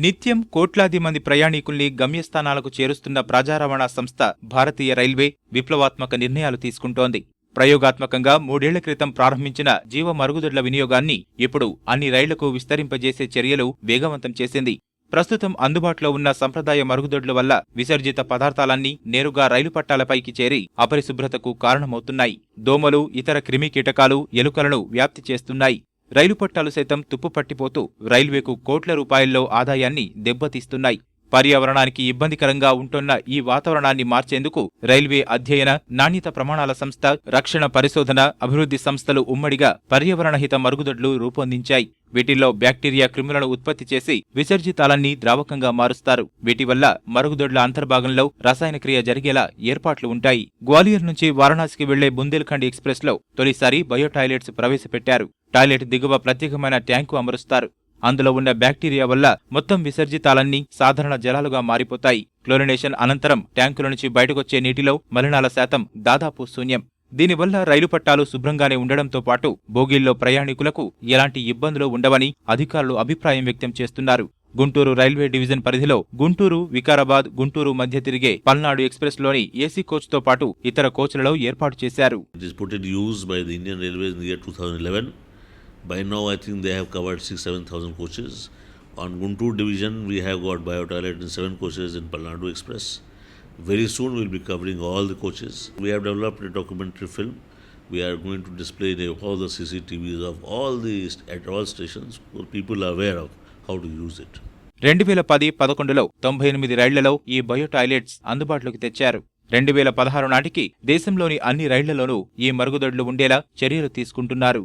నిత్యం కోట్లాది మంది ప్రయాణికుల్ని గమ్యస్థానాలకు చేరుస్తున్న ప్రజా రవాణా సంస్థ భారతీయ రైల్వే విప్లవాత్మక నిర్ణయాలు తీసుకుంటోంది. ప్రయోగాత్మకంగా 3 ఏళ్ల క్రితం ప్రారంభించిన జీవ మరుగుదొడ్ల వినియోగాన్ని ఇప్పుడు అన్ని రైళ్లకు విస్తరింపజేసే చర్యలు వేగవంతం చేసింది. ప్రస్తుతం అందుబాటులో ఉన్న సంప్రదాయ మరుగుదొడ్ల వల్ల విసర్జిత పదార్థాలన్నీ నేరుగా రైలు పట్టాలపైకి చేరి అపరిశుభ్రతకు కారణమవుతున్నాయి. దోమలు, ఇతర క్రిమి కీటకాలు, ఎలుకలను వ్యాప్తి చేస్తున్నాయి. రైలు పట్టాలు సైతం తుప్పుపట్టిపోతూ రైల్వేకు కోట్ల రూపాయల్లో ఆదాయాన్ని దెబ్బతీస్తున్నాయి. పర్యావరణానికి ఇబ్బందికరంగా ఉంటున్న ఈ వాతావరణాన్ని మార్చేందుకు రైల్వే అధ్యయన, నాణ్యత ప్రమాణాల సంస్థ, రక్షణ పరిశోధన, అభివృద్ధి సంస్థలు ఉమ్మడిగా పర్యావరణహిత మరుగుదొడ్లు రూపొందించాయి. వీటిల్లో బ్యాక్టీరియా క్రిములను ఉత్పత్తి చేసి విసర్జితాలన్నీ ద్రావకంగా మారుస్తారు. వీటి వల్ల మరుగుదొడ్ల అంతర్భాగంలో రసాయన క్రియ జరిగేలా ఏర్పాట్లు ఉంటాయి. గ్వాలియర్ నుంచి వారణాసికి వెళ్లే బుందేల్ఖండ్ ఎక్స్ప్రెస్ లో తొలిసారి బయో టాయిలెట్స్ ప్రవేశపెట్టారు. టాయిలెట్ దిగువ ప్రత్యేకమైన ట్యాంకు అమరుస్తారు. అందులో ఉన్న బ్యాక్టీరియా వల్ల మొత్తం విసర్జితాలన్నీ సాధారణ జలాలుగా మారిపోతాయి. క్లోరినేషన్ అనంతరం ట్యాంకుల నుంచి బయటకొచ్చే నీటిలో మలినాల శాతం దాదాపు శూన్యం. దీనివల్ల రైలు పట్టాలు శుభ్రంగానే ఉండడంతో పాటు బోగీల్లో ప్రయాణికులకు ఎలాంటి ఇబ్బందులు ఉండవని అధికారులు అభిప్రాయం వ్యక్తం చేస్తున్నారు. గుంటూరు రైల్వే డివిజన్ పరిధిలో గుంటూరు, వికారాబాద్, గుంటూరు మధ్య తిరిగే పల్నాడు ఎక్స్ప్రెస్ లోని ఏసీ కోచ్ తో పాటు ఇతర కోచ్లలో ఏర్పాటు చేశారు. By now, I think they have covered 6,000-7,000 coaches. On Guntur division, we have got bio-toilet in 7 coaches in Palnadu Express. Very soon, we'll be covering all the coaches. We have developed a documentary film. We are going to display all the CCTVs of at all stations so people are aware of how to use it. 2010-11లో 98 రైళ్లలో ఈ bio toilets అందుబాటులోకి తెచ్చారు. 2016 నాటికి దేశంలోని అన్ని రైళ్లలోనూ ఈ మరుగుదొడ్లు ఉండేలా చర్యలు తీసుకుంటున్నారు.